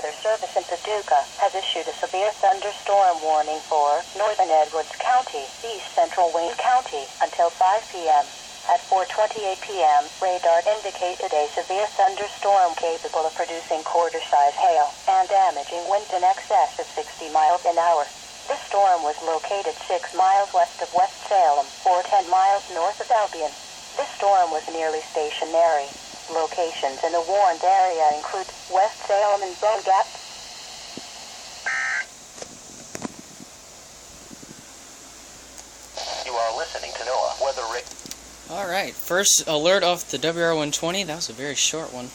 Weather Service in Paducah has issued a severe thunderstorm warning for northern Edwards County, east central Wayne County, until 5 p.m. At 4:28 p.m., radar indicated a severe thunderstorm capable of producing quarter-size hail and damaging winds in excess of 60 miles an hour. This storm was located 6 miles west of West Salem, or 10 miles north of Albion. This storm was nearly stationary. Locations in the warned area include West Salem and Bone Gap. You are listening to NOAA Weather. Alright, first alert off the WR120. That was a very short one.